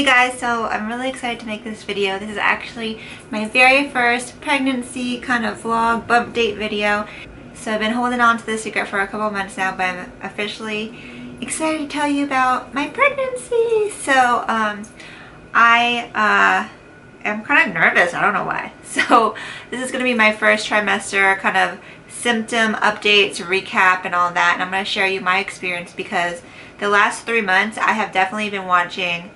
guys, so I'm really excited to make this video. This is actually my very first pregnancy kind of vlog bump date video. So I've been holding on to this secret for a couple months now, but I'm officially excited to tell you about my pregnancy. So I am kind of nervous, I don't know why. So this is going to be my first trimester kind of symptom updates, recap and all that, and I'm going to share you my experience because the last 3 months I have definitely been watching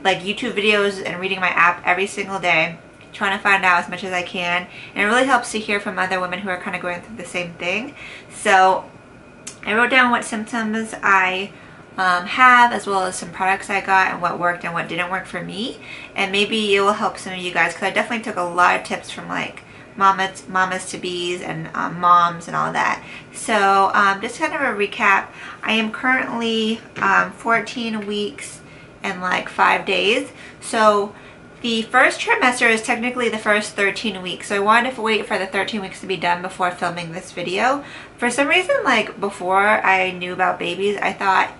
like YouTube videos and reading my app every single day, trying to find out as much as I can, and it really helps to hear from other women who are kind of going through the same thing. So I wrote down what symptoms I have, as well as some products I got and what worked and what didn't work for me, and maybe it will help some of you guys because I definitely took a lot of tips from like mamas to bees and moms and all that. So just kind of a recap, I am currently 14 weeks and like 5 days. So the first trimester is technically the first 13 weeks. So I wanted to wait for the 13 weeks to be done before filming this video. For some reason, like before I knew about babies, I thought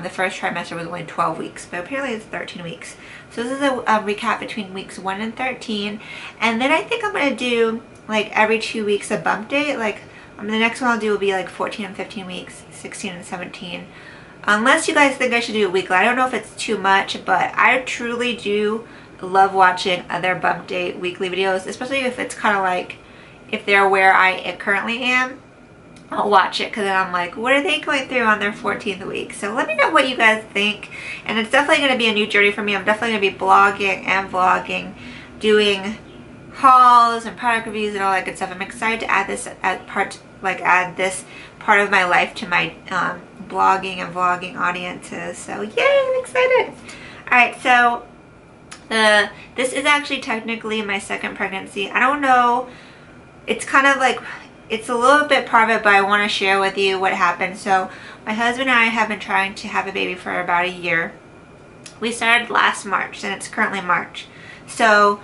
the first trimester was only 12 weeks, but apparently it's 13 weeks. So this is a recap between weeks 1 and 13. And then I think I'm going to do like every 2 weeks a bump date. Like the next one I'll do will be like 14 and 15 weeks, 16 and 17. Unless you guys think I should do it weekly. I don't know if it's too much, but I truly do love watching other bump date weekly videos, especially if it's kind of like, if they're where I currently am, I'll watch it because then I'm like, what are they going through on their 14th week? So let me know what you guys think. And it's definitely going to be a new journey for me. I'm definitely going to be blogging and vlogging, doing hauls and product reviews and all that good stuff. I'm excited to add this add this part of my life to my blogging and vlogging audiences. So yay, I'm excited. Alright, so this is actually technically my second pregnancy. I don't know, it's kind of like, it's a little bit private, but I want to share with you what happened. So my husband and I have been trying to have a baby for about a year. We started last March and it's currently March. So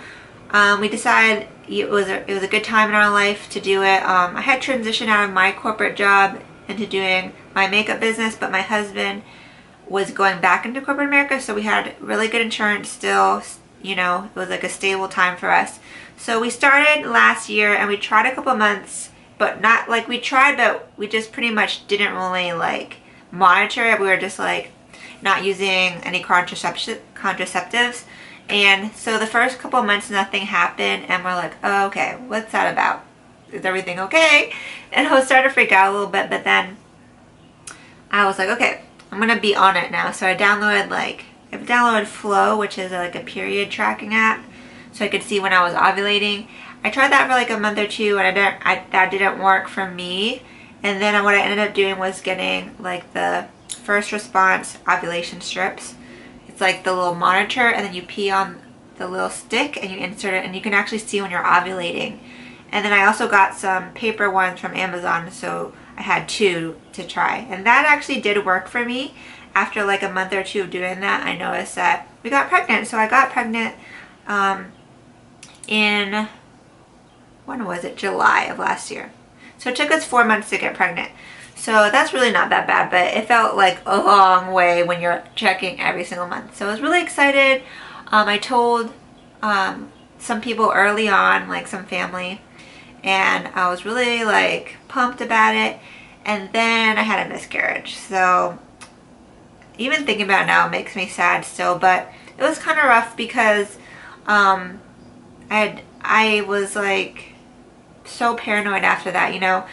we decided it was a good time in our life to do it. I had transitioned out of my corporate job into doing my makeup business, but my husband was going back into corporate America, so we had really good insurance still. You know, it was like a stable time for us. So we started last year and we tried a couple months, but not like we tried, but we just pretty much didn't really like monitor it. We were just like not using any contraceptives. And so the first couple of months nothing happened and we're like, oh, okay, what's that about? Is everything okay? And I was starting to freak out a little bit, but then I was like, okay, I'm gonna be on it now. So I downloaded Flow, which is like a period tracking app, so I could see when I was ovulating. I tried that for like a month or two and that didn't work for me. And then what I ended up doing was getting like the first response ovulation strips. It's like the little monitor, and then you pee on the little stick and you insert it and you can actually see when you're ovulating. And then I also got some paper ones from Amazon, so I had 2 to try. And that actually did work for me. After like a month or 2 of doing that, I noticed that we got pregnant. So I got pregnant in, when was it? July of last year. So it took us 4 months to get pregnant. So that's really not that bad, but it felt like a long way when you're checking every single month. So I was really excited. I told some people early on, like some family, and I was really like pumped about it. And then I had a miscarriage. So even thinking about it now makes me sad still, but it was kind of rough because I was like so paranoid after that, you know,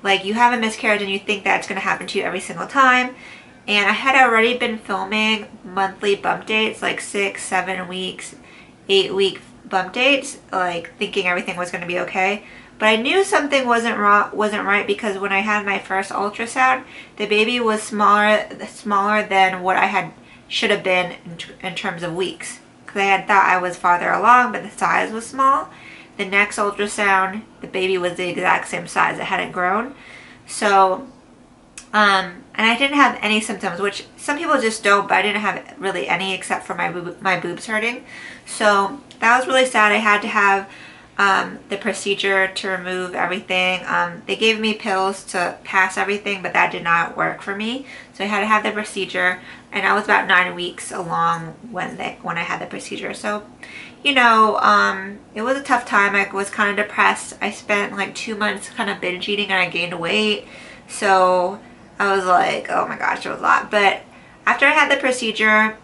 like you have a miscarriage and you think that's going to happen to you every single time. And I had already been filming monthly bump dates, like 6, 7 weeks, 8 week bump dates, like thinking everything was going to be okay. But I knew something wasn't right because when I had my first ultrasound, the baby was smaller than what I should have been in terms of weeks. Because I had thought I was farther along, but the size was small. The next ultrasound, the baby was the exact same size. It hadn't grown. So, and I didn't have any symptoms, which some people just don't, but I didn't have really any except for my boobs hurting. So that was really sad. I had to have the procedure to remove everything. They gave me pills to pass everything, but that did not work for me. So I had to have the procedure, and I was about 9 weeks along when I had the procedure. So, you know, it was a tough time. I was kind of depressed. I spent like 2 months kind of binge eating, and I gained weight. So I was like, oh my gosh, it was a lot. But after I had the procedure,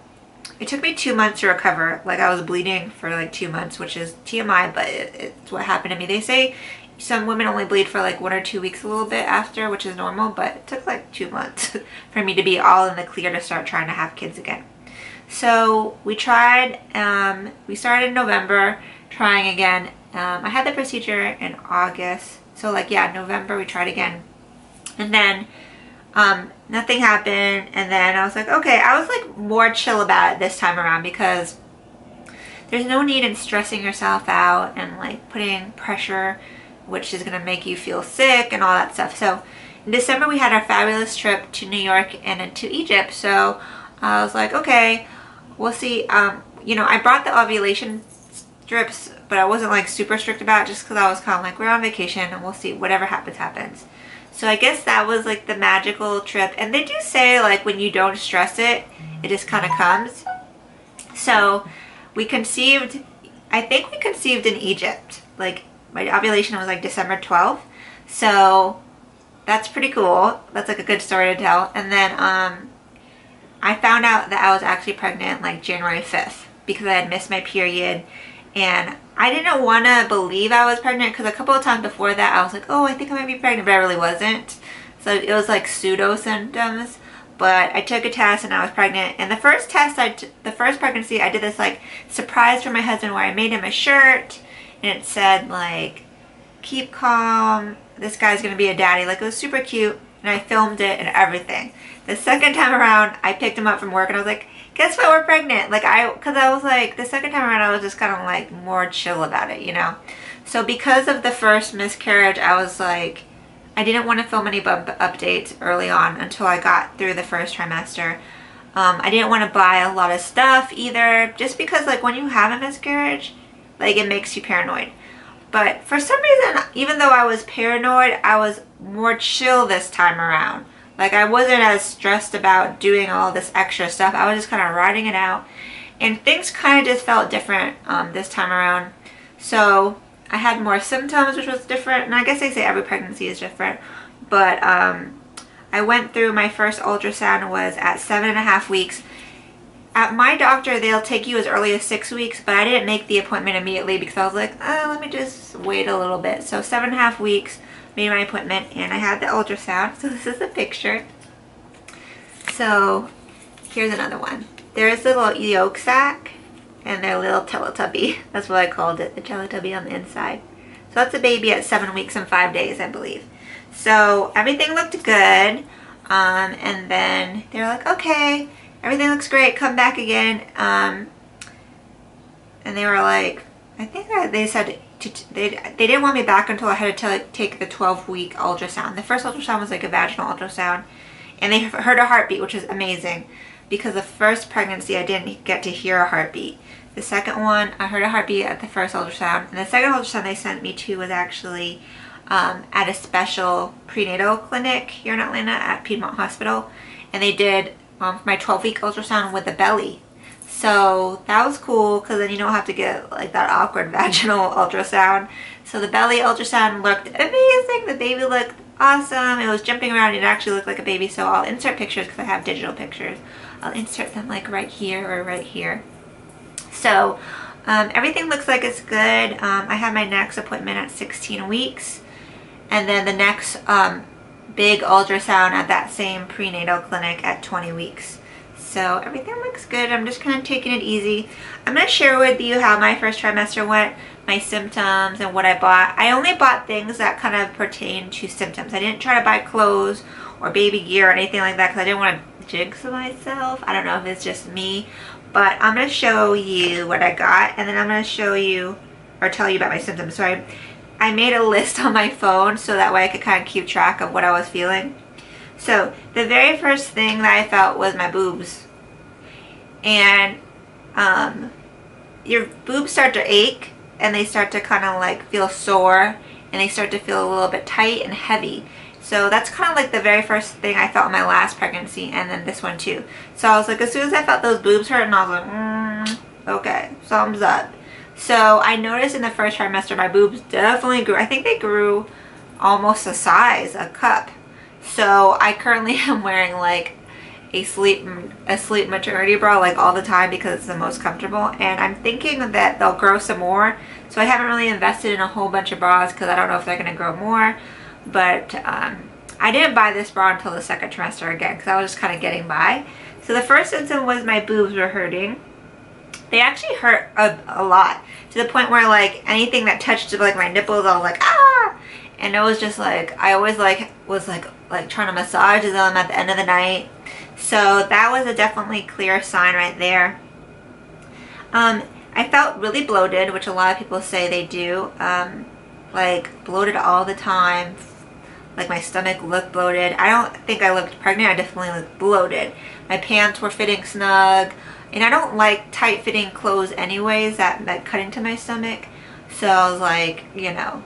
it took me 2 months to recover. Like, I was bleeding for like 2 months, which is TMI, but it's what happened to me. They say some women only bleed for like 1 or 2 weeks a little bit after, which is normal, but it took like 2 months for me to be all in the clear to start trying to have kids again. So we tried, we started in November trying again. I had the procedure in August. So like, yeah, November we tried again. And then nothing happened, and then I was like, okay, I was like more chill about it this time around, because there's no need in stressing yourself out and like putting pressure, which is gonna make you feel sick and all that stuff. So in December we had our fabulous trip to New York and to Egypt. So I was like, okay, we'll see. You know, I brought the ovulation strips, but I wasn't like super strict about it, just because I was kind of like, we're on vacation and we'll see, whatever happens happens. So I guess that was like the magical trip. And they do say like when you don't stress it, it just kind of comes. So we conceived, I think we conceived in Egypt. Like my ovulation was like December 12th. So that's pretty cool. That's like a good story to tell. And then I found out that I was actually pregnant like January 5th because I had missed my period. And I didn't want to believe I was pregnant, because a couple of times before that I was like, oh, I think I might be pregnant, but I really wasn't. So it was like pseudo symptoms. But I took a test and I was pregnant. And the first test, the first pregnancy, I did this like surprise for my husband where I made him a shirt and it said like, keep calm, this guy's gonna be a daddy. Like, it was super cute, and I filmed it and everything. The second time around, I picked him up from work and I was like, guess what, we're pregnant. Like, because I was like, the second time around I was just kind of like more chill about it, you know. So because of the first miscarriage, I was like, I didn't want to film any bump updates early on until I got through the first trimester. I didn't want to buy a lot of stuff either, just because like when you have a miscarriage, like it makes you paranoid. But for some reason, even though I was paranoid, I was more chill this time around. Like, I wasn't as stressed about doing all this extra stuff. I was just kind of riding it out. And things kind of just felt different this time around. So I had more symptoms, which was different. And I guess they say every pregnancy is different. But I went through, my first ultrasound was at 7.5 weeks. At my doctor, they'll take you as early as 6 weeks. But I didn't make the appointment immediately because I was like, let me just wait a little bit. So 7.5 weeks. Made my appointment, and I had the ultrasound. So this is the picture. So here's another one. There's the little yolk sac and their little Teletubby. That's what I called it, the Teletubby on the inside. So that's a baby at 7 weeks and 5 days, I believe. So everything looked good. And then they're like, okay, everything looks great, come back again. And they were like, I think they said they didn't want me back until I had to take the 12-week ultrasound. The first ultrasound was like a vaginal ultrasound, and they heard a heartbeat, which is amazing, because the first pregnancy I didn't get to hear a heartbeat. The second one, I heard a heartbeat at the first ultrasound, and the second ultrasound they sent me to was actually at a special prenatal clinic here in Atlanta at Piedmont Hospital, and they did my 12-week ultrasound with the belly. So that was cool, because then you don't have to get like that awkward vaginal ultrasound. So the belly ultrasound looked amazing. The baby looked awesome. It was jumping around. It actually looked like a baby. So I'll insert pictures because I have digital pictures. I'll insert them like right here or right here. So everything looks like it's good. I have my next appointment at 16 weeks. And then the next big ultrasound at that same prenatal clinic at 20 weeks. So everything looks good. I'm just kind of taking it easy. I'm going to share with you how my first trimester went, my symptoms, and what I bought. I only bought things that kind of pertain to symptoms. I didn't try to buy clothes or baby gear or anything like that because I didn't want to jinx myself. I don't know if it's just me, but I'm going to show you what I got, and then I'm going to show you or tell you about my symptoms. So I made a list on my phone so that way I could kind of keep track of what I was feeling. So the very first thing that I felt was my boobs. And your boobs start to ache and they start to kind of like feel sore, and they start to feel a little bit tight and heavy. So that's kind of like the very first thing I felt in my last pregnancy, and then this one too. So I was like, as soon as I felt those boobs hurt, and I was like, okay, thumbs up. So I noticed in the first trimester my boobs definitely grew. I think they grew almost a size, a cup. So I currently am wearing like a sleep maternity bra like all the time because it's the most comfortable, and I'm thinking that they'll grow some more. So I haven't really invested in a whole bunch of bras because I don't know if they're going to grow more. But I didn't buy this bra until the second trimester again because I was just kind of getting by. So the first symptom was my boobs were hurting. They actually hurt a lot, to the point where like anything that touched like my nipples, I was like, ah! And it was just like, I always was trying to massage them at the end of the night. So that was a definitely clear sign right there. I felt really bloated, which a lot of people say they do. Like bloated all the time. Like my stomach looked bloated. I don't think I looked pregnant. I definitely looked bloated. My pants were fitting snug. And I don't like tight fitting clothes anyways that cut into my stomach. So I was like, you know,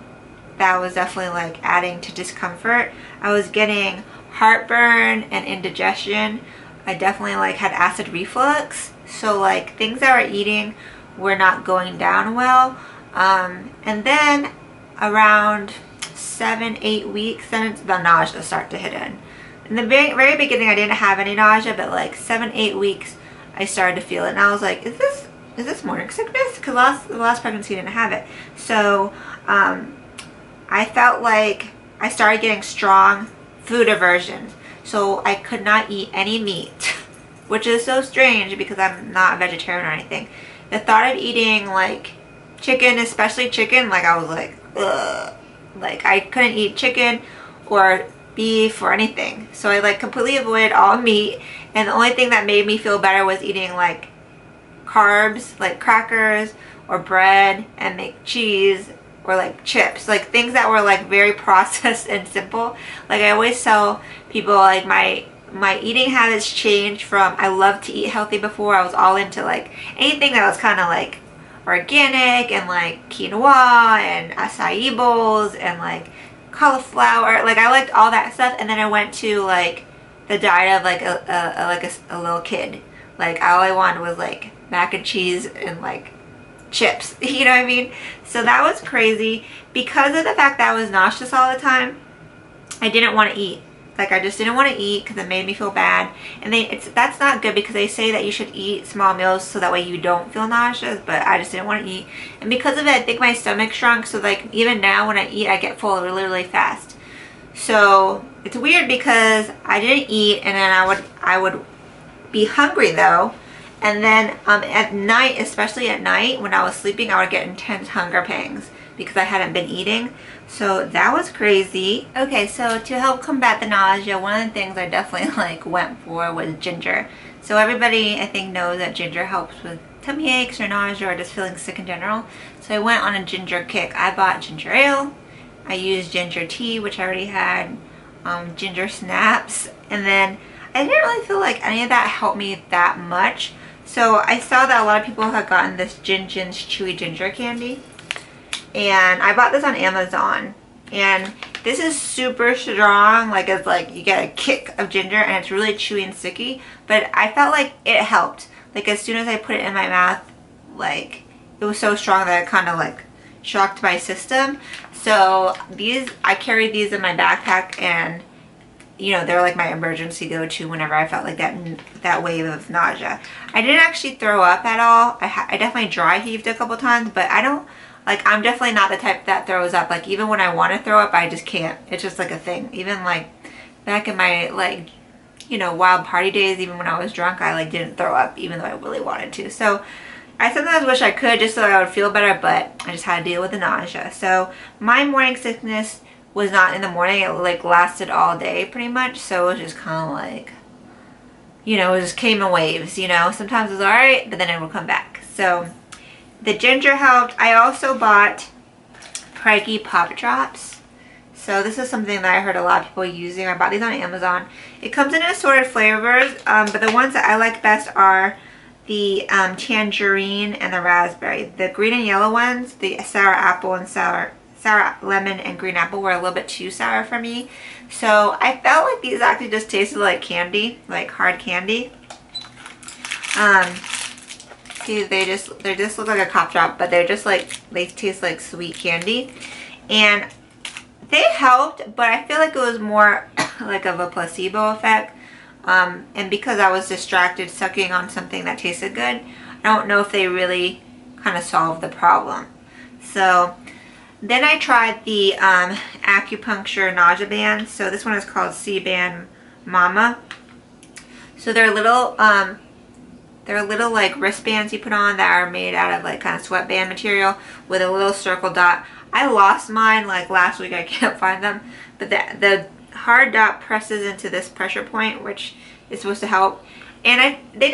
that was definitely like adding to discomfort. I was getting heartburn and indigestion. I definitely like had acid reflux. So like things that I was eating were not going down well. And then around 7-8 weeks, then the nausea started to hit in. In the very beginning, I didn't have any nausea, but like 7-8 weeks, I started to feel it, and I was like, is this morning sickness? Because the last pregnancy didn't have it. So I felt like I started getting strong food aversions. So I could not eat any meat, which is so strange because I'm not a vegetarian or anything. The thought of eating like chicken, especially chicken, like I was like, ugh. Like I couldn't eat chicken or beef or anything. So I like completely avoided all meat, and the only thing that made me feel better was eating like carbs, like crackers or bread, and make cheese or like chips, like things that were like very processed and simple. Like I always tell people, like my eating habits changed from I loved to eat healthy before. I was all into like anything that was kind of like organic and like quinoa and acai bowls and like cauliflower. Like I liked all that stuff, and then I went to like the diet of like a little kid. Like all I wanted was like mac and cheese and like chips, you know what I mean? So that was crazy. Because of the fact that I was nauseous all the time, I didn't want to eat. Like I just didn't want to eat because it made me feel bad. And that's not good because they say that you should eat small meals so that way you don't feel nauseous, but I just didn't want to eat. And because of it, I think my stomach shrunk, so like even now when I eat, I get full really, really fast. So it's weird because I didn't eat, and then I would be hungry though. And then at night, especially at night when I was sleeping, I would get intense hunger pangs because I hadn't been eating. So that was crazy. Okay, so to help combat the nausea, one of the things I definitely like went for was ginger. So everybody I think knows that ginger helps with tummy aches or nausea or just feeling sick in general. So I went on a ginger kick. I bought ginger ale. I used ginger tea, which I already had, ginger snaps, and then I didn't really feel like any of that helped me that much. So I saw that a lot of people had gotten this Jinjin's Chewy Ginger Candy, and I bought this on Amazon, and this is super strong. Like it's like you get a kick of ginger, and it's really chewy and sticky, but I felt like it helped. Like as soon as I put it in my mouth, like it was so strong that it kind of like shocked my system. So these, I carried these in my backpack, and you know, they're like my emergency go-to whenever I felt like that wave of nausea. I didn't actually throw up at all. I definitely dry heaved a couple times, but I don't, like, I'm definitely not the type that throws up. Like even when I want to throw up, I just can't. It's just like a thing. Even like back in my like, you know, wild party days, even when I was drunk, I like didn't throw up even though I really wanted to. So I sometimes wish I could just so I would feel better, but I just had to deal with the nausea. So my morning sickness was not in the morning. It like lasted all day pretty much. So it was just kind of like, you know, it just came in waves, you know. Sometimes it was alright, but then it would come back. So the ginger helped. I also bought Frankie Pop Drops. So this is something that I heard a lot of people using. I bought these on Amazon. It comes in assorted flavors, but the ones that I like best are the tangerine and the raspberry. The green and yellow ones, the sour apple and sour lemon and green apple, were a little bit too sour for me. So I felt like these actually just tasted like candy, like hard candy. See, they just look like a cough drop, but they're just like, they taste like sweet candy. And they helped, but I feel like it was more like of a placebo effect. And because I was distracted sucking on something that tasted good, I don't know if they really kind of solved the problem. So then I tried the acupuncture nausea bands. So this one is called C-Band Mama. So they're little like wristbands you put on that are made out of like kind of sweatband material with a little circle dot. I lost mine like last week. I can't find them, but the hard dot presses into this pressure point, which is supposed to help. And they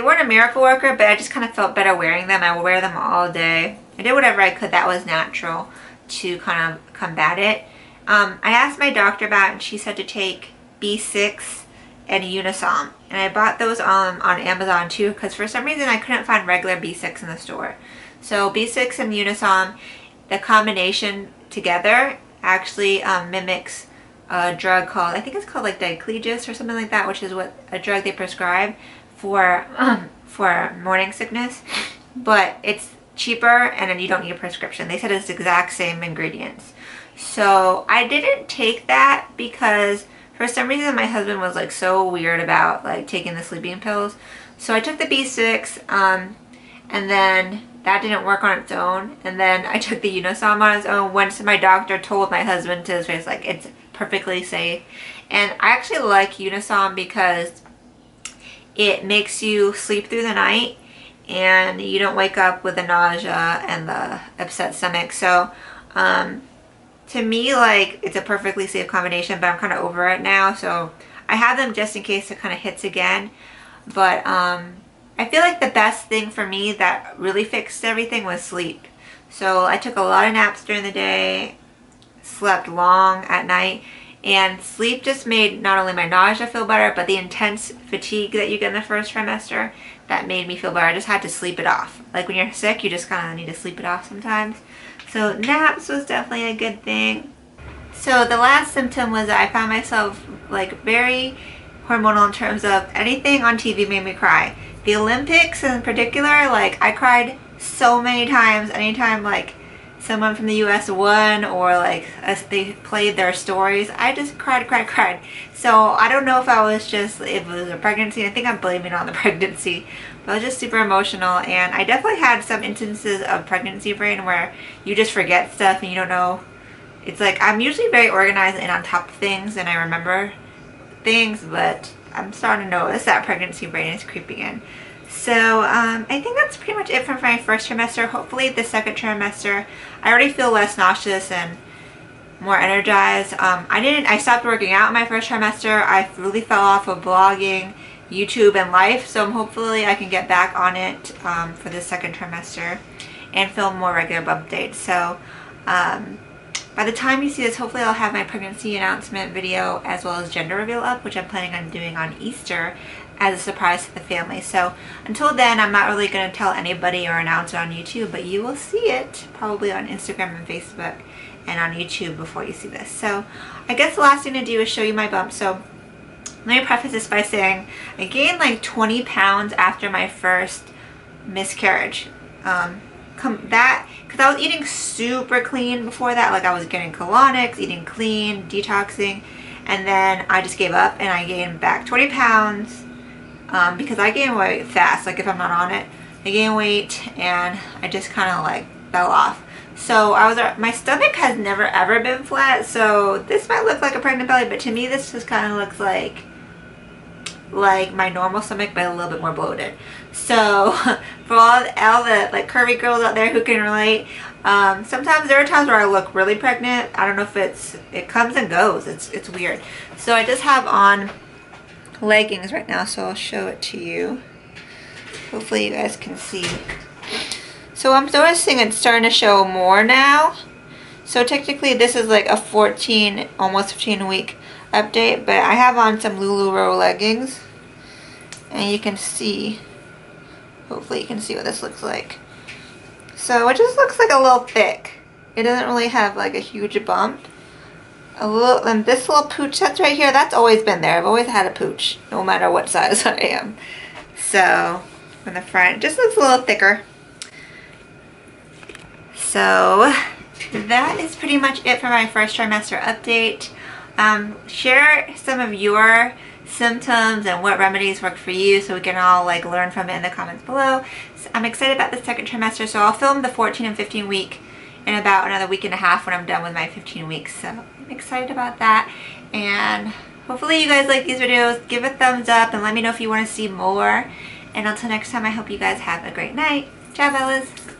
weren't a miracle worker, but I just kind of felt better wearing them. I would wear them all day. I did whatever I could that was natural to kind of combat it. I asked my doctor about it, and she said to take B6 and Unisom. And I bought those on Amazon too, because for some reason I couldn't find regular B6 in the store. So B6 and Unisom, the combination together actually mimics a drug called, I think it's called like Decay or something like that, which is a drug they prescribe for morning sickness. But it's cheaper, and then you don't need a prescription. They said it's the exact same ingredients. So I didn't take that because for some reason my husband was like so weird about like taking the sleeping pills. So I took the B6 and then that didn't work on its own. And then I took the Unisom on its own once my doctor told my husband to his face like it's perfectly safe. And I actually like Unisom because it makes you sleep through the night and you don't wake up with the nausea and the upset stomach. So to me, like, it's a perfectly safe combination, but I'm kind of over it now. So I have them just in case it kind of hits again. But I feel like the best thing for me that really fixed everything was sleep. So I took a lot of naps during the day, slept long at night, and sleep just made not only my nausea feel better, but the intense fatigue that you get in the first trimester, that made me feel better. I just had to sleep it off. Like when you're sick, you just kind of need to sleep it off sometimes. So naps was definitely a good thing. So the last symptom was that I found myself like very hormonal in terms of anything on TV made me cry. The Olympics in particular, like I cried so many times anytime like someone from the US won or like as they played their stories. I just cried. So I don't know if if it was a pregnancy. I think I'm blaming it on the pregnancy. But I was just super emotional, and I definitely had some instances of pregnancy brain where you just forget stuff and you don't know. It's like I'm usually very organized and on top of things and I remember things, but I'm starting to notice that pregnancy brain is creeping in. So I think that's pretty much it for my first trimester. Hopefully the second trimester, I already feel less nauseous and more energized. I stopped working out in my first trimester. I really fell off of blogging, YouTube, and life. So hopefully I can get back on it for the second trimester and film more regular updates. So by the time you see this, hopefully I'll have my pregnancy announcement video as well as gender reveal up, which I'm planning on doing on Easter as a surprise to the family. So until then, I'm not really going to tell anybody or announce it on YouTube, but you will see it probably on Instagram and Facebook and on YouTube before you see this. So I guess the last thing to do is show you my bump. So let me preface this by saying I gained like 20 pounds after my first miscarriage. Because I was eating super clean before that. Like I was getting colonics, eating clean, detoxing, and then I just gave up and I gained back 20 pounds because I gain weight fast. Like if I'm not on it, I gain weight and I just kind of like fell off. So my stomach has never ever been flat. So this might look like a pregnant belly, but to me this just kind of looks like my normal stomach, but a little bit more bloated. So for all the like curvy girls out there who can relate, sometimes there are times where I look really pregnant. I don't know if it comes and goes. It's weird. So I just have on leggings right now, so I'll show it to you. Hopefully you guys can see. So I'm noticing it's starting to show more now. So technically this is like a 14, almost 15 week update, but I have on some LuLaRoe leggings and you can see Hopefully you can see what this looks like. So it just looks like a little thick. It doesn't really have like a huge bump. And this little pooch that's right here, that's always been there. I've always had a pooch, no matter what size I am. So from the front, it just looks a little thicker. So that is pretty much it for my first trimester update. Share some of your symptoms and what remedies work for you so we can all like learn from it in the comments below. So I'm excited about the second trimester, so I'll film the 14 and 15 week in about another week and a half when I'm done with my 15 weeks. So I'm excited about that, and hopefully you guys like these videos. Give a thumbs up and let me know if you want to see more. And until next time, I hope you guys have a great night. Ciao, Bellas.